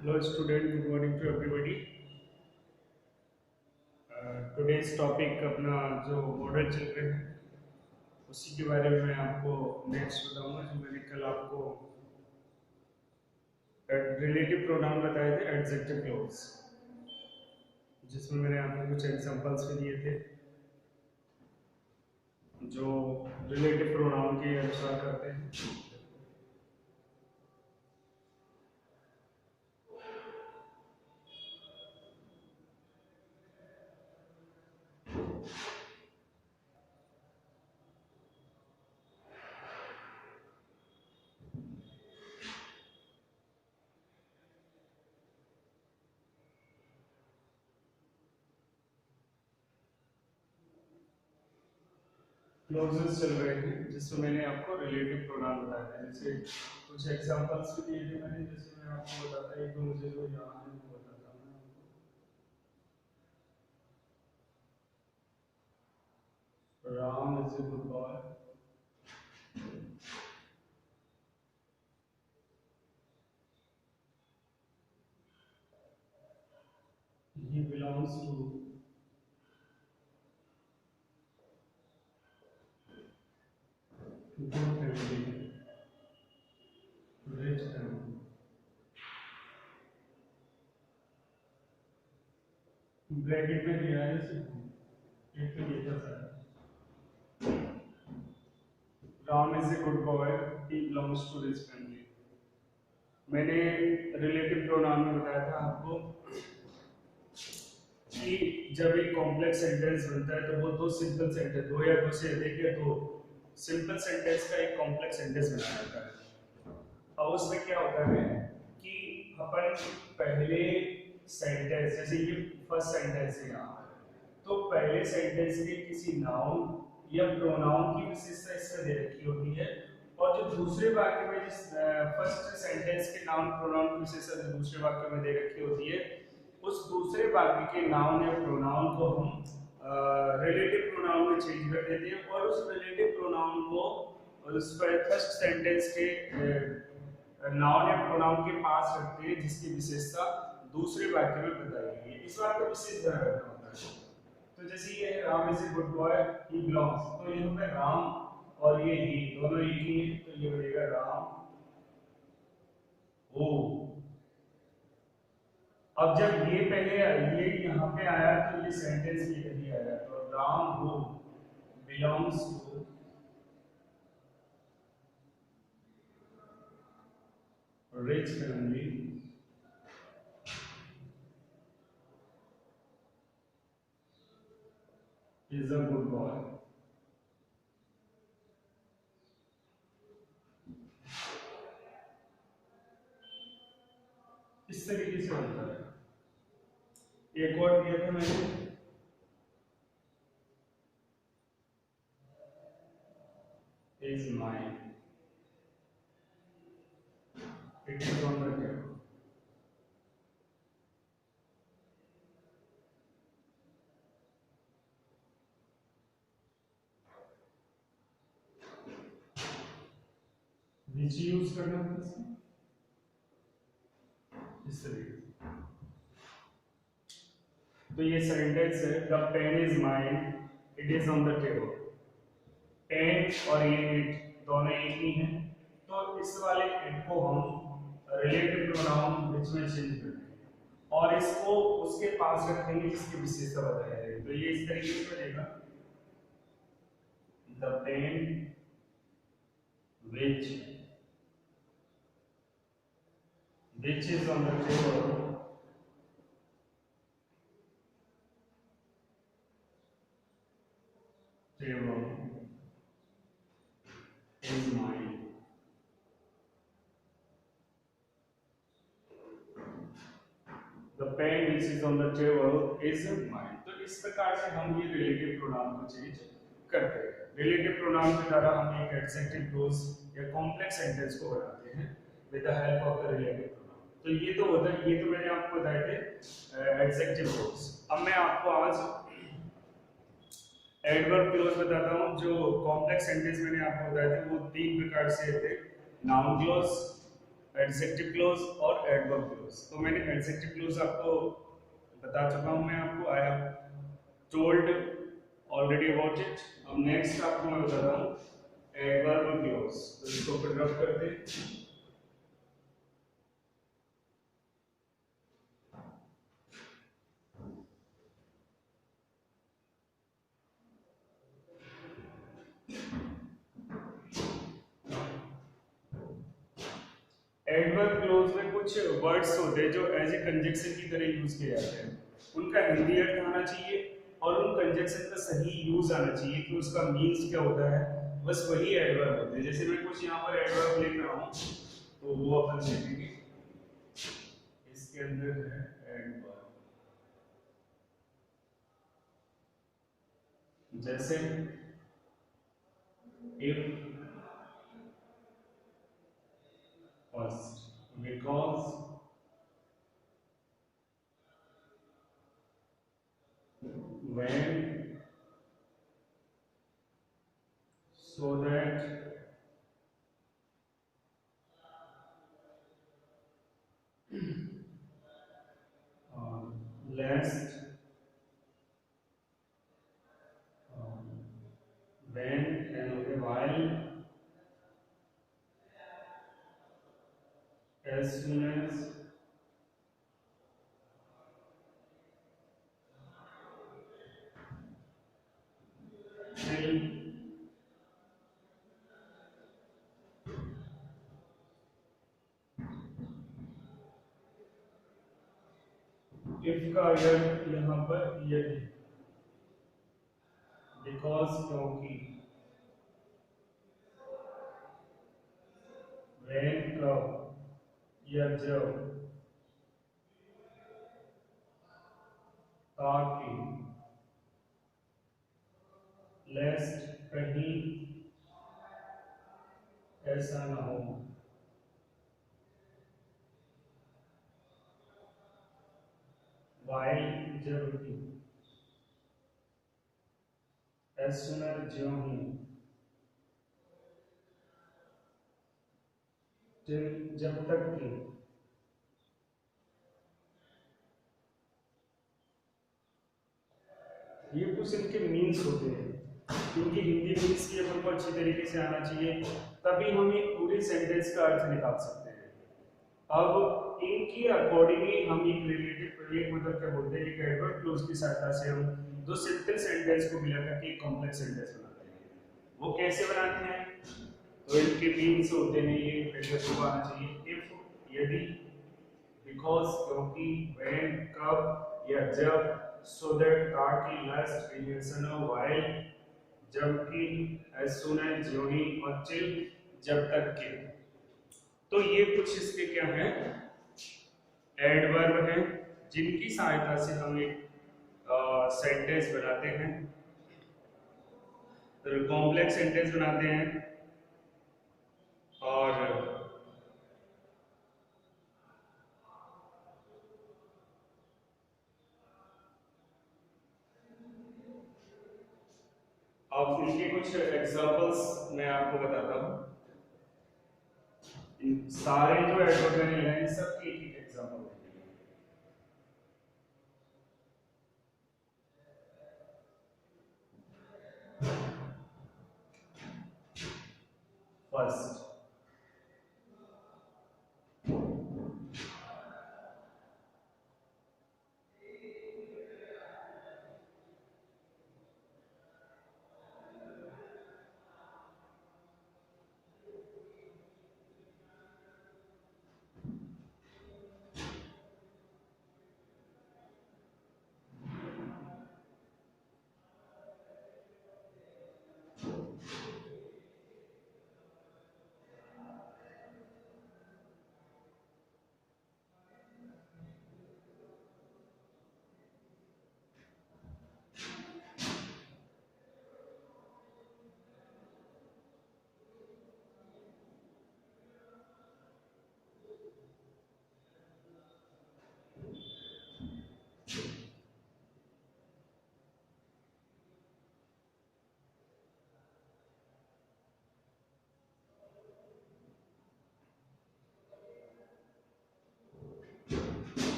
Hello student, good morning to everybody. Today's topic अपना जो modern children है उसी के बारे में मैं आपको नेक्स्ट बताऊंगा। जो मैंने कल आपको रिलेटिव प्रोनाउन बताए थे, एडजेक्टिव क्लॉज, जिसमें मैंने आपको कुछ एग्जांपल्स भी दिए थे जो रिलेटिव प्रोनाउन के अनुसार करते हैं। क्लॉजेस चल रहे हैं जिसमें मैंने आपको रिलेटिव प्रोनाउन बताया था। जैसे कुछ एग्जांपल्स भी दिए थे मैंने, जैसे मैं आपको बताता एक दो मुझे जो याद है वो बताता हूँ मैं आपको। Ram is a good boy. He belongs to good family, rich family. Bracket में दिया है जैसे एक तो ये था sir, Ram is a good boy, he belongs to rich family. मैंने रिलेटिव प्रोनाउन में बताया था आपको कि जब एक कॉम्प्लेक्स सेंटेंस बनता है तो वो दो सिंपल सेंटेंस, दो या दो से अधिक या दो सिंपल सेंटेंस का एक कॉम्प्लेक्स सेंटेंस बना जाता है। और उसमें क्या होता है कि अपन पहले सेंटेंस, जैसे ये फर्स्ट सेंटेंस है यहाँ, तो पहले सेंटेंस के किसी नाउन या प्रोनाउन की विशेषता इसमें दे रखी होती है, और जो दूसरे वाक्य में जिस फर्स्ट सेंटेंस के नाउन प्रोनाउन की विशेषता जो दूसरे वाक्य में दे रखी होती है, उस दूसरे वाक्य के नाउन या प्रोनाउन को हम रिलेटिव प्रोनाउन में चेंज कर देते हैं, और उस रिलेटिव प्रोनाउन को उस फर्स्ट सेंटेंस के नाउन या प्रोनाउन के पास रखते हैं, जिसकी विशेषता दूसरे वाक्य में बताई गई है। इस बात का विशेष ध्यान रखना होता है। तो जैसे ये है Ram is a good boy, he belongs, तो यहाँ पे राम और ये ही दोनों एक ही है, तो ये बनेगा राम हो। अब जब ये पहले ये यहाँ पे आया तो ये सेंटेंस ये कभी आया, तो Ram who belongs to rich family is a good boy. इस तरीके से होता है। एक और दिया था मैंने, is mine, it is on the table। which use करना था इसमें इस तरीके से। तो ये सेंटेंस है, the pen is mine, it is on the table. Pen और ये इट दोनों एक ही हैं, तो इस वाले इट को हम रिलेटिव प्रोनाउन विच में चेंज कर देंगे और इसको उसके पास रखेंगे जिसकी विशेषता बताई जाएगी। तो ये इस तरीके से बनेगा, the pen which is on the table is mine। The pen which is on the table is mine। तो इस प्रकार से हम ये रिलेटिव प्रोनाउन को चेंज करते हैं। रिलेटिव प्रोनाउन के द्वारा हम एक एडजेक्टिव क्लोज या कॉम्प्लेक्स सेंटेंस को बनाते हैं with the help of the relative pronoun. तो ये तो होता है, ये तो मैंने आपको बताए थे एडजेक्टिव क्लोज। अब मैं आपको आज एडवर्ब क्लोज बताता हूँ। जो कॉम्प्लेक्स सेंटेंस मैंने आपको बताए थे वो तीन प्रकार से थे, नाउन क्लोज, एडजेक्टिव क्लोज और एडवर्ब क्लोज। तो मैंने एडजेक्टिव क्लोज आपको बता चुका हूँ, मैं आपको I have told already about it. अब नेक्स्ट आपको मैं बताता हूँ एडवर्ब क्लोज। तो इसको फिर रब करते हैं। एडवर्ब क्लोज में कुछ वर्ड्स होते हैं जो एज ए कंजक्शन की तरह यूज किए जाते हैं। उनका हिंदी अर्थ आना चाहिए और उन कंजक्शन का सही यूज आना चाहिए कि उसका मीन्स क्या होता है, बस वही एडवर्ब होते हैं। जैसे मैं कुछ यहाँ पर एडवर्ब लिख रहा हूँ तो वो अपन देखेंगे। इसके अंदर है एडवर्ब, जैसे if, first, because, when, so that, lest, um, when and while, as soon as, till, if का यह यहाँ पर यदि, because क्योंकि, when कब, या जब, ताकि, लेस्ट कहीं ऐसा ना हो, while जबकि, as soon as ज्यों ही, till जब तक कि, ये कुछ इनके मीन्स होते हैं। क्योंकि हिंदी मीन्स की अपन को अच्छी तरीके से आना चाहिए, तभी हम एक पूरे सेंटेंस का अर्थ निकाल सकते हैं। अब इनकी अकॉर्डिंगली हम एक रिलेटिव, एक मतलब क्या बोलते हैं, एक एडवर्ब क्लोज की सहायता से हम दो सिंपल सेंटेंस को मिला करके एक कॉम्प्लेक्स सेंटेंस बनाते हैं। वो कैसे बनाते हैं? तो इनके मीन्स होते हैं, ये पहले तो आना चाहिए। इफ यदि, बिकॉज क्योंकि, व्हेन कब या जब, सो दैट ताकि, लेस्ट रिलेशन ऑफ, व्हाइल जबकि, एज सून एज ज्यों ही और टिल जब तक के। तो ये कुछ इसके क्या है, एडवर्ब हैं जिनकी सहायता से हम एक सेंटेंस बनाते हैं, कॉम्प्लेक्स सेंटेंस बनाते हैं। और अब इनके कुछ एग्जांपल्स मैं आपको बताता हूँ। इन सारे जो एडवर्ब हैं इन सब की एक एग्जांपल देंगे। फर्स्ट,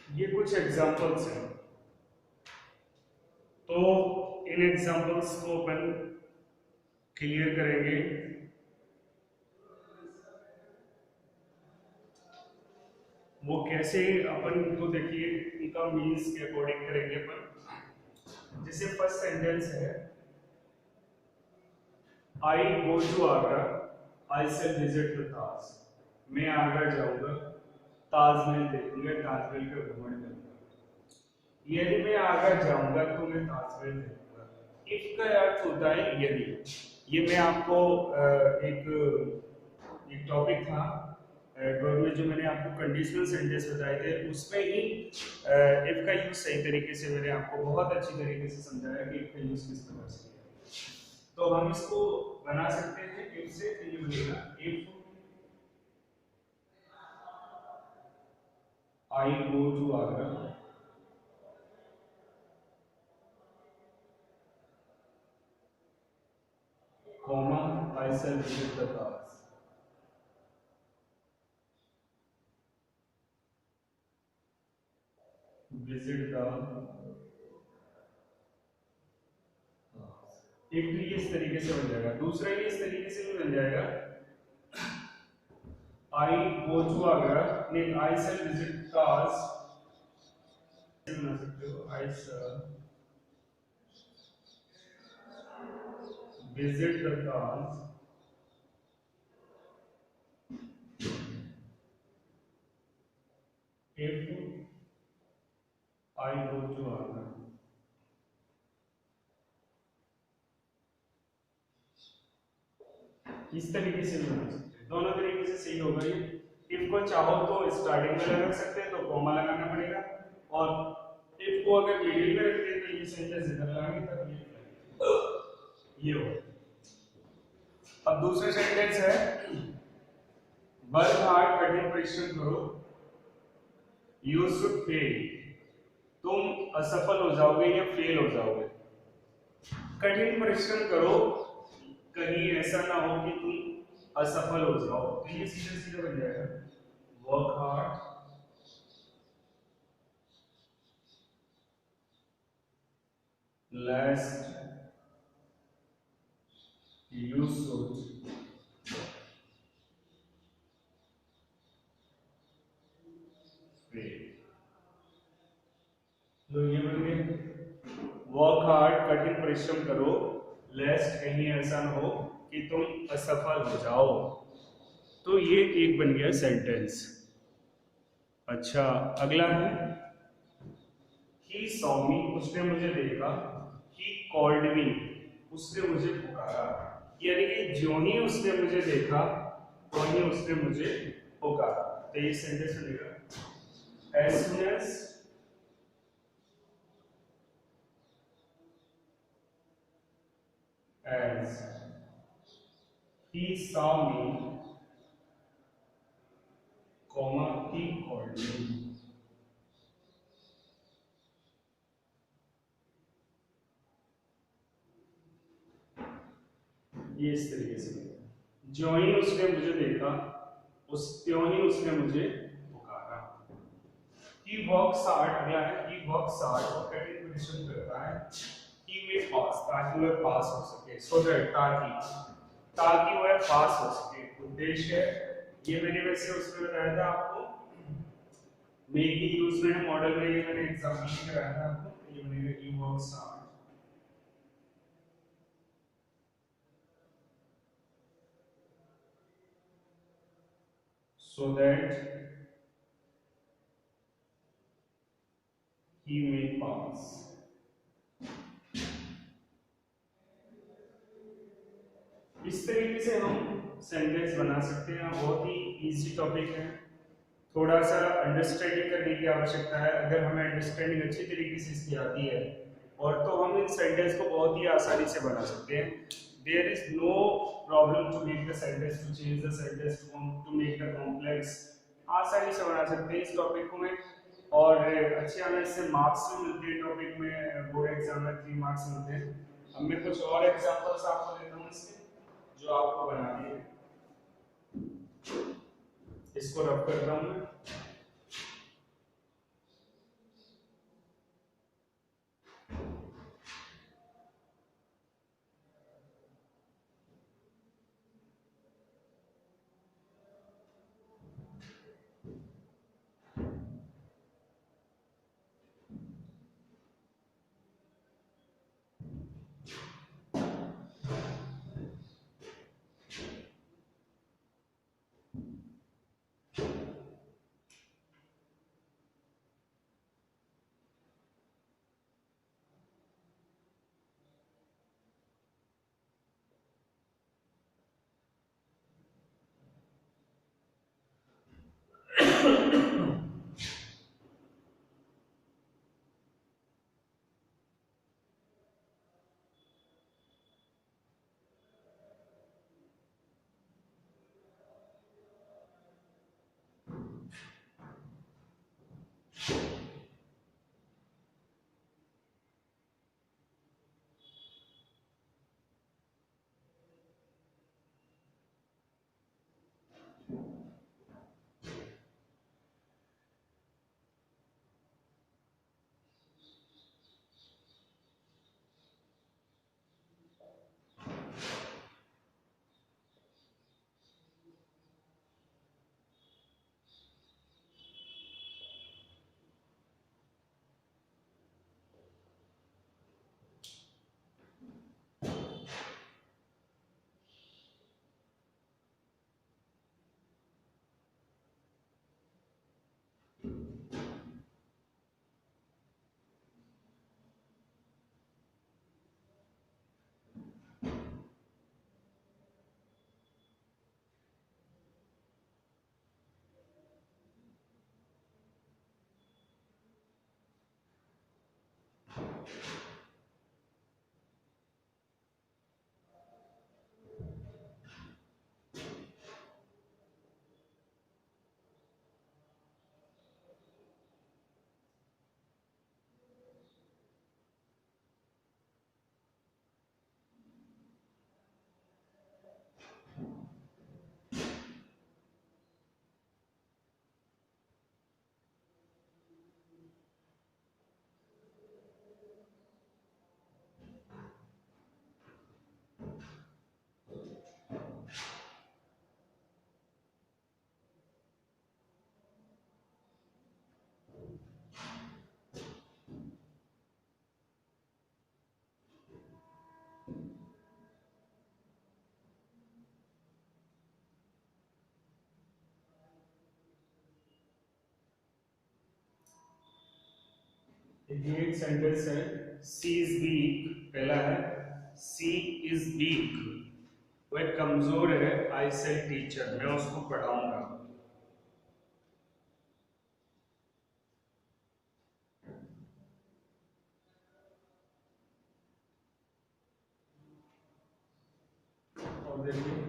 ये कुछ एग्जांपल्स हैं, तो इन एग्जांपल्स को अपन क्लियर करेंगे। वो कैसे अपन को देखिए उनका मीन्स के अकॉर्डिंग करेंगे अपन। जैसे फर्स्ट सेंटेंस है, आई गो टू आगरा, आई से विजिट द ताज। मैं आगरा जाऊंगा, ताजमहल देखूंगा, ताजमहल का भ्रमण करूंगा। यदि मैं आगरा जाऊंगा तो मैं ताजमहल देखूंगा। इफ का अर्थ होता है यदि। ये मैं आपको एक टॉपिक था ड्राइंग में, जो मैंने आपको कंडीशनल सेंटेंस बताए थे, उसमें ही इफ का यूज सही तरीके से मैंने आपको बहुत अच्छी तरीके से समझाया कि इफ का यूज किस तरह से किया। तो हम इसको बना सकते हैं इफ से, तो ये बनेगा if I go to Agra, comma I shall visit the Taj. Visit the, एक तो ये इस तरीके से बन जाएगा, दूसरा ये इस तरीके से भी बन जाएगा, आई गो टू आगरा नहीं, आई शैल विजिट ताज। बना सकते हो I shall visit the Taj if I go to Agra। इस तरीके से भी बना सकते हैं, दोनों तरीके से सही होगा ये। इफ को चाहो तो स्टार्टिंग में लगा सकते हैं, तो कॉमा लगाना पड़ेगा, और इफ को अगर मिडिल में रखते हैं तो ये सेंटेंस इधर लगाएंगे तब ये हो। अब दूसरा सेंटेंस है, वर्क हार्ड, कठिन परिश्रम करो, यू शुड फेल। तुम असफल हो जाओगे या फेल हो जाओगे। कठिन परिश्रम करो, कहीं ऐसा ना हो कि तुम असफल हो जाओ, तो ये सीधे सीधे बन जाएगा work hard, लेस्ट you should fail. तो ये बन गए वर्क हार्ड, कठिन परिश्रम करो, लेस्ट कहीं ऐसा ना हो कि तुम असफल हो जाओ। तो ये एक बन गया सेंटेंस। अच्छा, अगला है, ही सॉ मी, उसने मुझे देखा, ही कॉल्ड मी, उसने मुझे पुकारा। यानी कि ज्यों ही उसने मुझे देखा, त्यों ही उसने मुझे पुकारा। तो ये सेंटेंस बनेगा, as soon as as he saw me, comma he called me। ये इस तरीके से, ज्यों ही उसने मुझे देखा, उस त्यों ही उसने मुझे पुकारा। ही वर्क्स हार्ड, अगला है, ही वर्क्स हार्ड, और कठिन परिश्रम करता है, ही में पास, ताकि वह पास हो सके, सो दैट, ताकि वह पास हो सके। उद्देश्य ये मैंने वैसे उसमें बताया था आपको, मेक ही यूज में मॉडल में, ये मैंने एग्जांपल में कराया था आपको। ये बनेगा he works hard, so that he may pass। इस तरीके से हम सेंटेंस बना सकते हैं। बहुत ही इजी टॉपिक है, थोड़ा सा अंडरस्टैंडिंग करने की आवश्यकता है। अगर हमें अंडरस्टैंडिंग अच्छी तरीके से इसकी आती है, और तो हम इन सेंटेंस को बहुत ही आसानी से बना सकते हैं। There is no problem to make the sentence, to change the sentence, to make the complex. आसानी से बना सकते हैं इस टॉपिक को में, और अच्छे आने से मार्क्स भी मिलते हैं टॉपिक में। बोर्ड एग्जाम में 3 मार्क्स मिलते हैं। अब मैं कुछ और एग्जांपल्स आपको देता हूँ इसके, जो आपको बनानी है। इसको रब करता हूँ मैं। ये एक सेंटेंस है, सी इज वीक। पहला है सी इज वीक, वह कमजोर है, आई से टीचर, मैं उसको पढ़ाऊंगा। और देखिए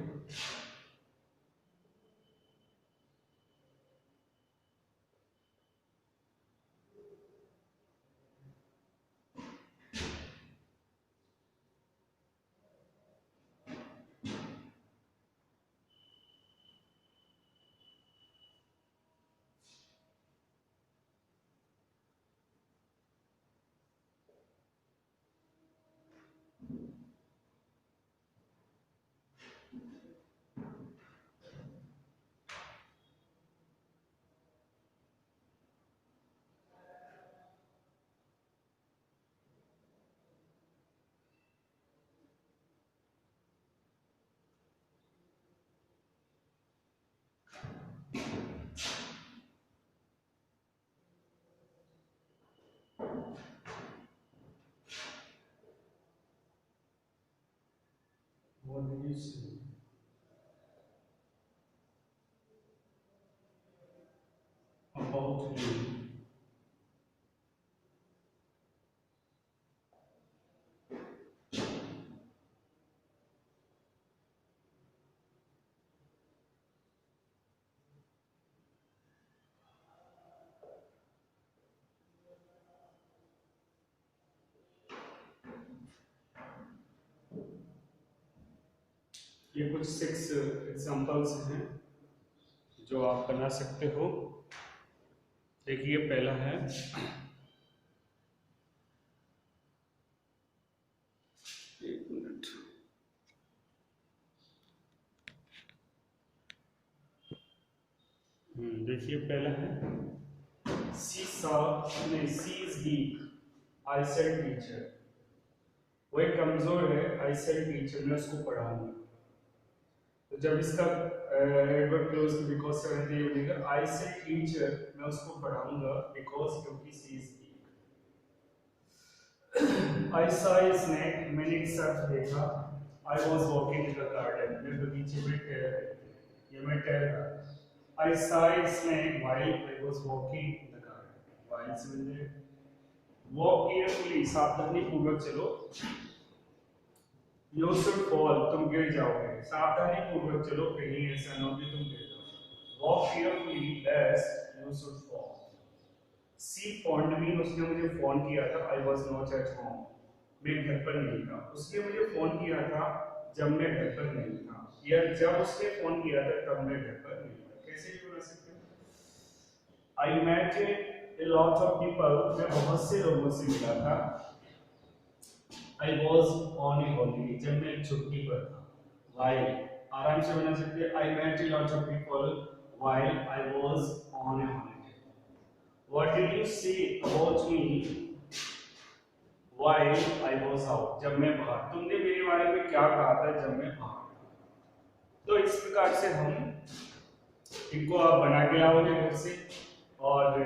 what did you say? About you. ये कुछ 6 एग्जांपल्स हैं जो आप बना सकते हो। देखिए पहला है, एक मिनट, देखिए पहला है she is weak, I said teacher, वो एक कमजोर है, आई सेड टीचर, मैं उसको पढ़ाऊंगा। तो जब इसका एडवर्ब क्लोज टू बिकॉज से रहते हैं, बनेगा आई सेड टीचर, मैं उसको पढ़ाऊंगा बिकॉज, क्योंकि she is weak. I saw a snake, मैंने एक सर्प देखा। I was walking in the garden, मैं बगीचे में टहल रहा था। I saw a snake while I was walking in the garden, while से मिलने वॉक केयरफुली, सावधानी पूर्वक चलो। यू शुड फॉल, तुम गिर जाओगे, सावधानी पूर्वक चलो, कहीं ऐसा ना हो कि तुम गिर जाओ। Walk carefully lest you should fall. She phoned me, उसने मुझे फोन किया था, I was not at home, मैं घर पर नहीं था। उसने मुझे फोन किया था जब मैं घर पर नहीं था, या जब उसने फोन किया था तब मैं घर पर नहीं था। कैसे भी बना सकते हो। I met a lot of people, मैं बहुत से लोगों से मिला था। I was on a holiday, जब मैं छुट्टी पर था। वाइल आराम से बना सकते हैं, I met a lot of people while I was on a holiday. What did you say about me while I was out, जब मैं बाहर, तुमने मेरे बारे में क्या कहा था जब मैं बाहर था। तो इस प्रकार से हम इनको आप बना के लाओगे घर से, और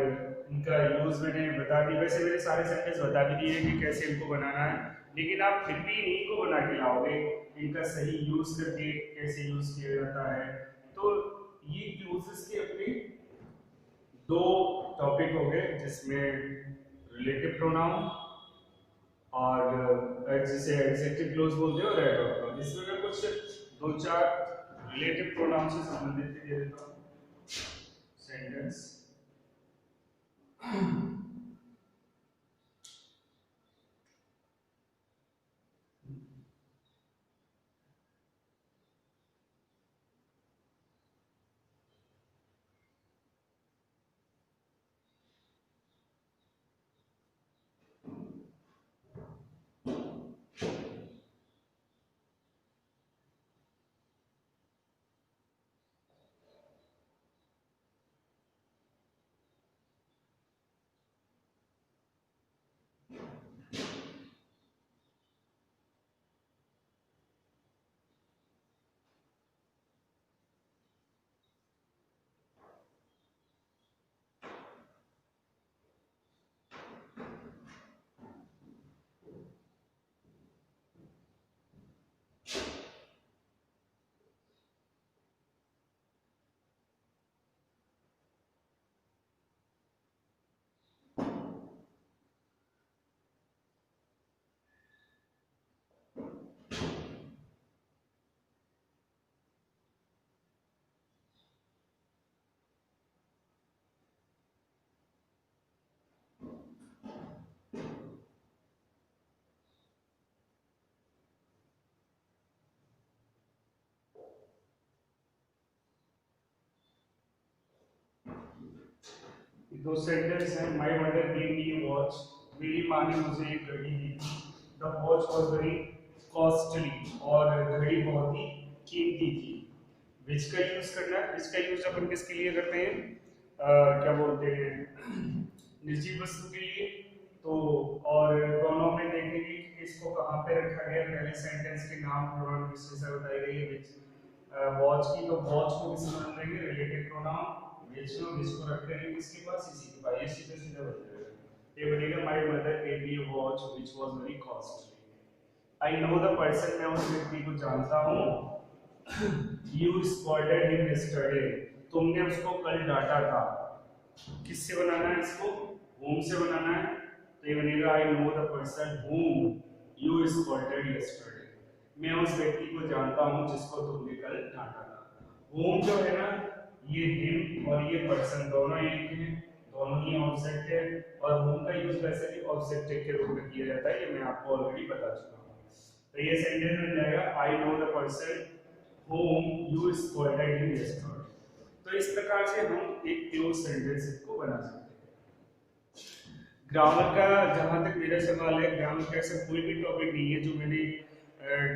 इनका यूज मैंने बता दी। वैसे मेरे सारे सेंटेंस बता भी दिए कि कैसे इनको बनाना है, लेकिन आप फिर भी इन्हीं को बना के लाओगे, इनका सही यूज करके कैसे यूज किया जाता है। तो ये यूजेस के अपने 2 टॉपिक हो गए, जिसमें रिलेटिव प्रोनाउन और जैसे एडजेक्टिव क्लोज बोलते हो और एडवर्ब क्लोज, इसमें मैं कुछ दो चार रिलेटिव प्रोनाउन से संबंधित दे देता हूँ सेंटेंस। दो सेंटेंस हैं, my mother gave me a watch, मेरी माँ ने मुझे एक घड़ी दी थी। The watch was very costly, और घड़ी बहुत ही कीमती थी। विच का यूज करना है, विच का यूज अपन किसके लिए करते हैं, क्या बोलते हैं, निजी वस्तु के लिए। तो और दोनों में देखेंगे कि इसको कहाँ पे रखा गया। पहले सेंटेंस के नाम प्रोनाउन विशेषता बताई गई है विच वॉच की, तो वॉच को किससे बदल देंगे, रिलेटेड प्रोनाउन विच में, विच को रख देंगे किसके पास, इसी के पास। ये सीधा सीधा बन जाएगा। ये बनेगा my mother gave me a watch which was very costly. I know the person, मैं उस व्यक्ति को जानता हूँ। यू स्कॉल्डेड हिम यस्टरडे, तुमने उसको कल डांटा था। किससे बनाना है इसको, whom से बनाना है। तो ये बनेगा I know the person whom you scolded yesterday, मैं उस व्यक्ति को जानता हूँ जिसको तुमने कल डांटा था। whom जो है ना, ये him और ये person दोनों ही लिखे हैं, दोनों ही ऑब्जेक्ट है। और whom का यूज वैसे भी ऑब्जेक्ट के रूप में किया जाता है, ये मैं आपको ऑलरेडी बता चुका हूँ। तो ये सेंटेंस बन जाएगा I know the person whom you scolded him yesterday। तो इस प्रकार से हम एक क्लोज सेंटेंस को बना सकते हैं। ग्रामर का जहां तक मेरा सवाल है, ग्रामर का ऐसा कोई भी टॉपिक नहीं है जो मैंने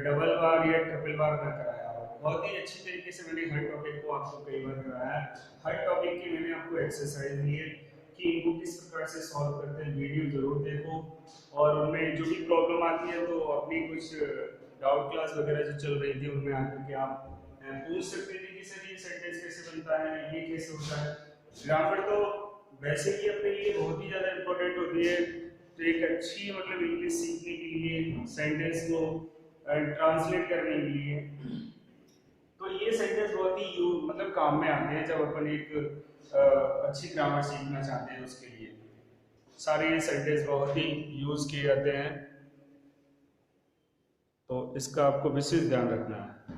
डबल बार या ट्रिपल बार ना कराया हो। बहुत ही अच्छी तरीके से मैंने हर टॉपिक को आपको कई बार कराया है। हर टॉपिक की मैंने आपको एक्सरसाइज दी है कि इनको किस प्रकार से सॉल्व करते हैं। वीडियो जरूर देखो, और उनमें जो भी प्रॉब्लम आती है तो अपनी कुछ डाउट क्लास वगैरह जो चल रही थी उनमें आकर के आप पूछ सकते थे कि सर ये सेंटेंस कैसे बनता है, ये कैसे होता है। ग्रामर तो वैसे ही अपने लिए बहुत ही ज़्यादा इम्पोर्टेंट होती है। तो एक अच्छी मतलब इंग्लिश सीखने के लिए, सेंटेंस को ट्रांसलेट करने के लिए, तो ये सेंटेंस बहुत ही मतलब काम में आते हैं जब अपन एक अच्छी ग्रामर सीखना चाहते हैं। उसके लिए सारे ये सेंटेंस बहुत ही यूज किए जाते हैं, तो इसका आपको विशेष ध्यान रखना है।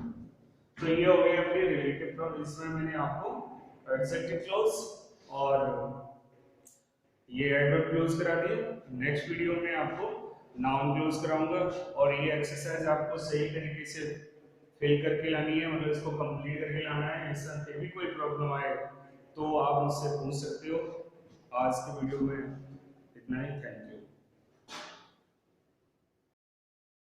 तो ये हो गए अपने रिलेटिव क्लॉज, इसमें मैंने आपको एडजेक्टिव क्लॉज और ये एडवर्ब क्लोज करा दिए। नेक्स्ट वीडियो में आपको नाउन क्लोज कराऊंगा, और ये एक्सरसाइज आपको सही तरीके से फिल करके लानी है, मतलब इसको कंप्लीट करके लाना है। इससे फिर भी कोई प्रॉब्लम आए तो आप मुझसे पूछ सकते हो। आज के वीडियो में इतना ही, थैंक यू।